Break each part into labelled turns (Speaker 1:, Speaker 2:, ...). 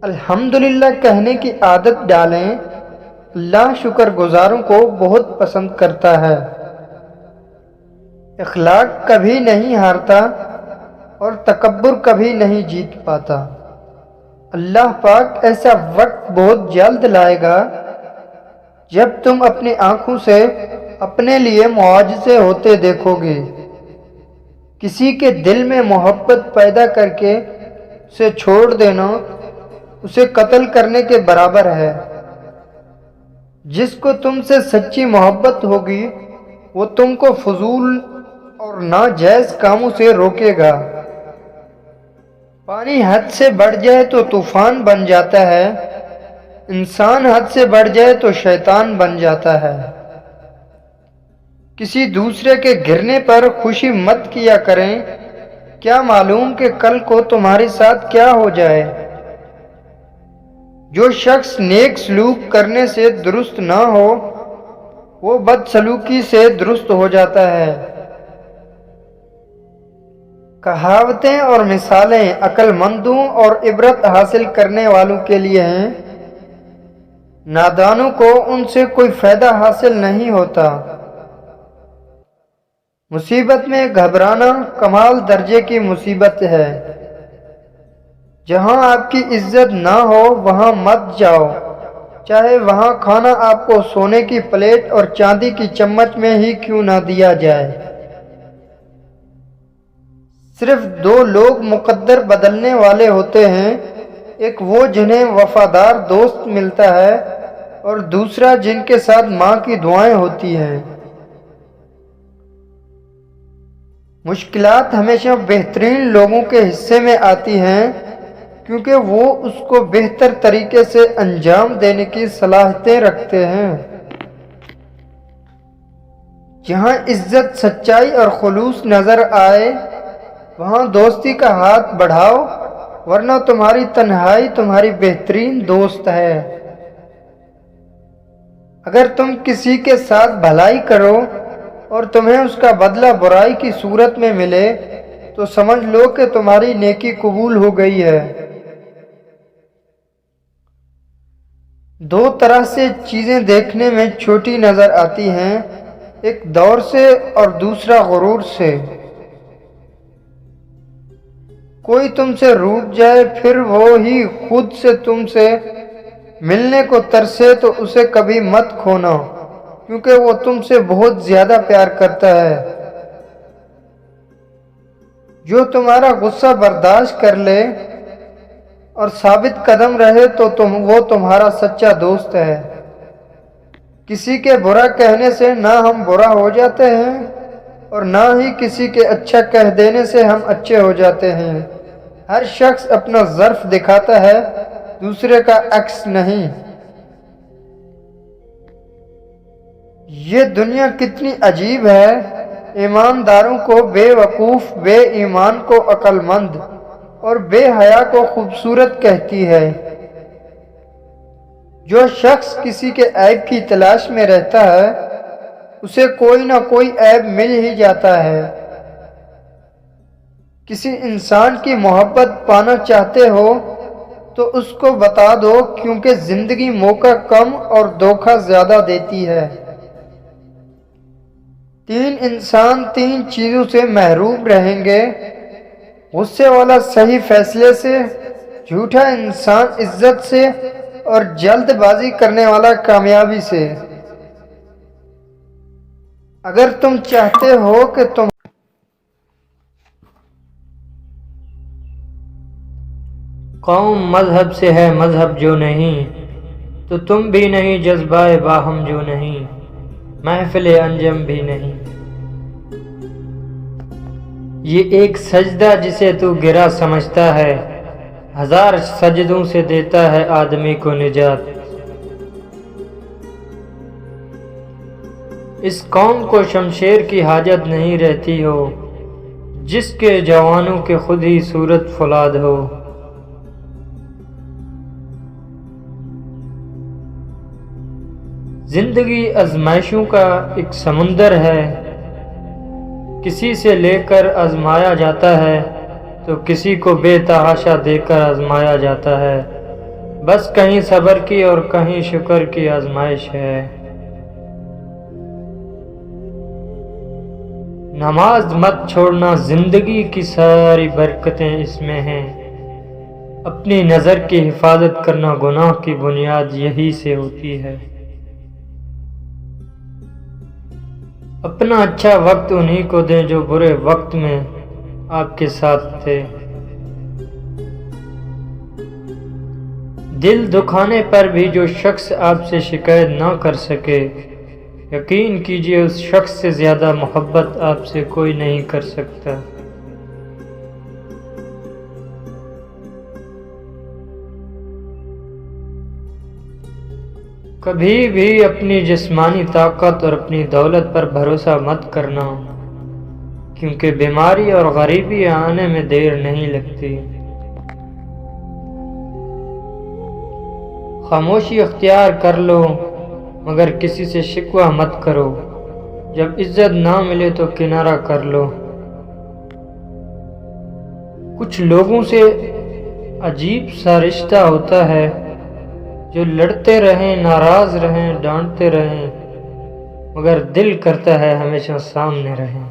Speaker 1: الحمدللہ کہنے کی عادت ڈالیں۔ اللہ شکر گزاروں کو بہت پسند کرتا ہے۔ اخلاق کبھی نہیں ہارتا اور تکبر کبھی نہیں جیت پاتا۔ اللہ پاک ایسا وقت بہت جلد لائے گا جب تم اپنی آنکھوں سے اپنے لیے معجزے ہوتے دیکھو گے۔ کسی کے دل میں محبت پیدا کر کے اسے چھوڑ دینا اسے قتل کرنے کے برابر ہے۔ جس کو تم سے سچی محبت ہوگی وہ تم کو فضول اور ناجائز کاموں سے روکے گا۔ پانی حد سے بڑھ جائے تو طوفان بن جاتا ہے، انسان حد سے بڑھ جائے تو شیطان بن جاتا ہے۔ کسی دوسرے کے گرنے پر خوشی مت کیا کریں، کیا معلوم کہ کل کو تمہارے ساتھ کیا ہو جائے۔ جو شخص نیک سلوک کرنے سے درست نہ ہو وہ بد سلوکی سے درست ہو جاتا ہے۔ کہاوتیں اور مثالیں عقل مندوں اور عبرت حاصل کرنے والوں کے لیے ہیں، نادانوں کو ان سے کوئی فائدہ حاصل نہیں ہوتا۔ مصیبت میں گھبرانا کمال درجے کی مصیبت ہے۔ جہاں آپ کی عزت نہ ہو وہاں مت جاؤ، چاہے وہاں کھانا آپ کو سونے کی پلیٹ اور چاندی کی چمچ میں ہی کیوں نہ دیا جائے۔ صرف دو لوگ مقدر بدلنے والے ہوتے ہیں، ایک وہ جنہیں وفادار دوست ملتا ہے اور دوسرا جن کے ساتھ ماں کی دعائیں ہوتی ہیں۔ مشکلات ہمیشہ بہترین لوگوں کے حصے میں آتی ہیں کیونکہ وہ اس کو بہتر طریقے سے انجام دینے کی صلاحیتیں رکھتے ہیں۔ جہاں عزت، سچائی اور خلوص نظر آئے وہاں دوستی کا ہاتھ بڑھاؤ، ورنہ تمہاری تنہائی تمہاری بہترین دوست ہے۔ اگر تم کسی کے ساتھ بھلائی کرو اور تمہیں اس کا بدلہ برائی کی صورت میں ملے تو سمجھ لو کہ تمہاری نیکی قبول ہو گئی ہے۔ دو طرح سے چیزیں دیکھنے میں چھوٹی نظر آتی ہیں، ایک دور سے اور دوسرا غرور سے۔ کوئی تم سے روٹھ جائے پھر وہی خود سے تم سے ملنے کو ترسے تو اسے کبھی مت کھونا، کیونکہ وہ تم سے بہت زیادہ پیار کرتا ہے۔ جو تمہارا غصہ برداشت کر لے اور ثابت قدم رہے تو وہ تمہارا سچا دوست ہے۔ کسی کے برا کہنے سے نہ ہم برا ہو جاتے ہیں اور نہ ہی کسی کے اچھا کہہ دینے سے ہم اچھے ہو جاتے ہیں۔ ہر شخص اپنا ظرف دکھاتا ہے، دوسرے کا عکس نہیں۔ یہ دنیا کتنی عجیب ہے، ایمانداروں کو بے وقوف، بے ایمان کو عقل مند اور بے حیا کو خوبصورت کہتی ہے۔ جو شخص کسی کے عیب کی تلاش میں رہتا ہے اسے کوئی نہ کوئی عیب مل ہی جاتا ہے۔ کسی انسان کی محبت پانا چاہتے ہو تو اس کو بتا دو، کیونکہ زندگی موقع کم اور دھوکہ زیادہ دیتی ہے۔ تین انسان تین چیزوں سے محروم رہیں گے، غصے والا صحیح فیصلے سے، جھوٹا انسان عزت سے اور جلد بازی کرنے والا کامیابی سے۔ اگر تم چاہتے ہو کہ تم
Speaker 2: قوم مذہب سے ہے مذہب جو نہیں، تو تم بھی نہیں جذبہ باہم جو نہیں، محفل انجم بھی نہیں۔ یہ ایک سجدہ جسے تو گرا سمجھتا ہے، ہزار سجدوں سے دیتا ہے آدمی کو نجات۔ اس قوم کو شمشیر کی حاجت نہیں رہتی ہو، جس کے جوانوں کے خود ہی صورت فولاد ہو۔ زندگی آزمائشوں کا ایک سمندر ہے، کسی سے لے کر آزمایا جاتا ہے تو کسی کو بے تحاشا دے کر آزمایا جاتا ہے۔ بس کہیں صبر کی اور کہیں شکر کی آزمائش ہے۔ نماز مت چھوڑنا، زندگی کی ساری برکتیں اس میں ہیں۔ اپنی نظر کی حفاظت کرنا، گناہ کی بنیاد یہی سے ہوتی ہے۔ اپنا اچھا وقت انہی کو دیں جو برے وقت میں آپ کے ساتھ تھے۔ دل دکھانے پر بھی جو شخص آپ سے شکایت نہ کر سکے، یقین کیجئے اس شخص سے زیادہ محبت آپ سے کوئی نہیں کر سکتا۔ کبھی بھی اپنی جسمانی طاقت اور اپنی دولت پر بھروسہ مت کرنا، کیونکہ بیماری اور غریبی آنے میں دیر نہیں لگتی۔ خاموشی اختیار کر لو، مگر کسی سے شکوہ مت کرو۔ جب عزت نہ ملے تو کنارہ کر لو۔ کچھ لوگوں سے عجیب سا رشتہ ہوتا ہے، جو لڑتے رہیں، ناراض رہیں، ڈانٹتے رہیں، مگر دل کرتا ہے ہمیشہ سامنے رہیں۔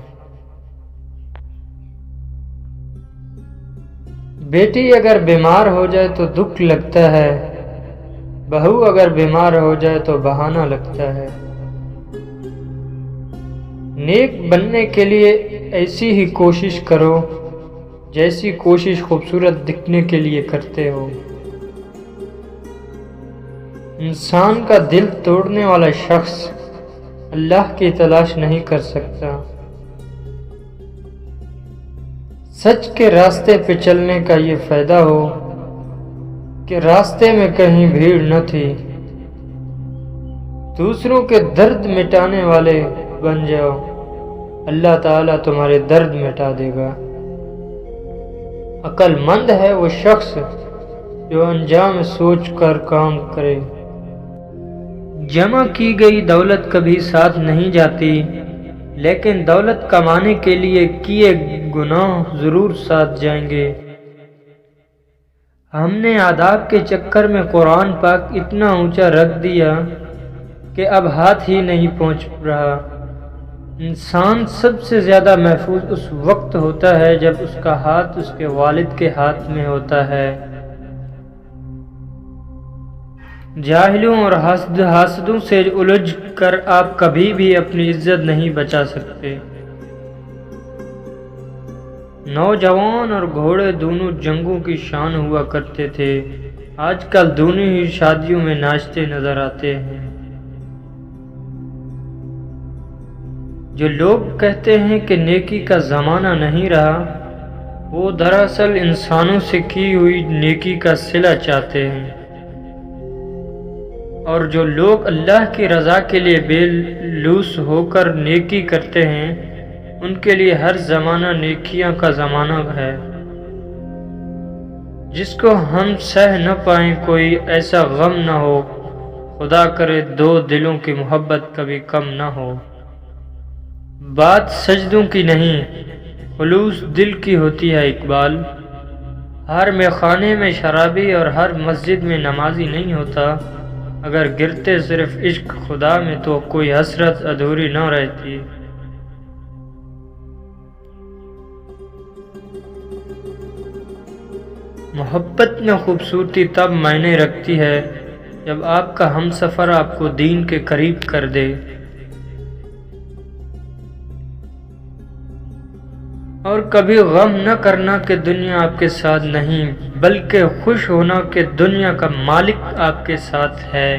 Speaker 2: بیٹی اگر بیمار ہو جائے تو دکھ لگتا ہے، بہو اگر بیمار ہو جائے تو بہانہ لگتا ہے۔ نیک بننے کے لیے ایسی ہی کوشش کرو جیسی کوشش خوبصورت دکھنے کے لیے کرتے ہو۔ انسان کا دل توڑنے والا شخص اللہ کی تلاش نہیں کر سکتا۔ سچ کے راستے پہ چلنے کا یہ فائدہ ہو کہ راستے میں کہیں بھیڑ نہ تھی۔ دوسروں کے درد مٹانے والے بن جاؤ، اللہ تعالیٰ تمہارے درد مٹا دے گا۔ عقل مند ہے وہ شخص جو انجام سوچ کر کام کرے۔ جمع کی گئی دولت کبھی ساتھ نہیں جاتی، لیکن دولت کمانے کے لیے کیے گناہ ضرور ساتھ جائیں گے۔ ہم نے آداب کے چکر میں قرآن پاک اتنا اونچا رکھ دیا کہ اب ہاتھ ہی نہیں پہنچ رہا۔ انسان سب سے زیادہ محفوظ اس وقت ہوتا ہے جب اس کا ہاتھ اس کے والد کے ہاتھ میں ہوتا ہے۔ جاہلوں اور حاسدوں سے الجھ کر آپ کبھی بھی اپنی عزت نہیں بچا سکتے۔ نوجوان اور گھوڑے دونوں جنگوں کی شان ہوا کرتے تھے، آج کل دونوں ہی شادیوں میں ناچتے نظر آتے ہیں۔ جو لوگ کہتے ہیں کہ نیکی کا زمانہ نہیں رہا، وہ دراصل انسانوں سے کی ہوئی نیکی کا صلہ چاہتے ہیں۔ اور جو لوگ اللہ کی رضا کے لیے بے لوث ہو کر نیکی کرتے ہیں، ان کے لیے ہر زمانہ نیکیاں کا زمانہ ہے۔ جس کو ہم سہ نہ پائیں کوئی ایسا غم نہ ہو، خدا کرے دو دلوں کی محبت کبھی کم نہ ہو۔ بات سجدوں کی نہیں، خلوص دل کی ہوتی ہے اقبال۔ ہر میخانے میں شرابی اور ہر مسجد میں نمازی نہیں ہوتا۔ اگر گرتے صرف عشق خدا میں تو کوئی حسرت ادھوری نہ رہتی۔ محبت میں خوبصورتی تب معنی رکھتی ہے جب آپ کا ہمسفر آپ کو دین کے قریب کر دے، اور کبھی غم نہ کرنا کہ دنیا آپ کے ساتھ نہیں، بلکہ خوش ہونا کہ دنیا کا مالک آپ کے ساتھ ہے۔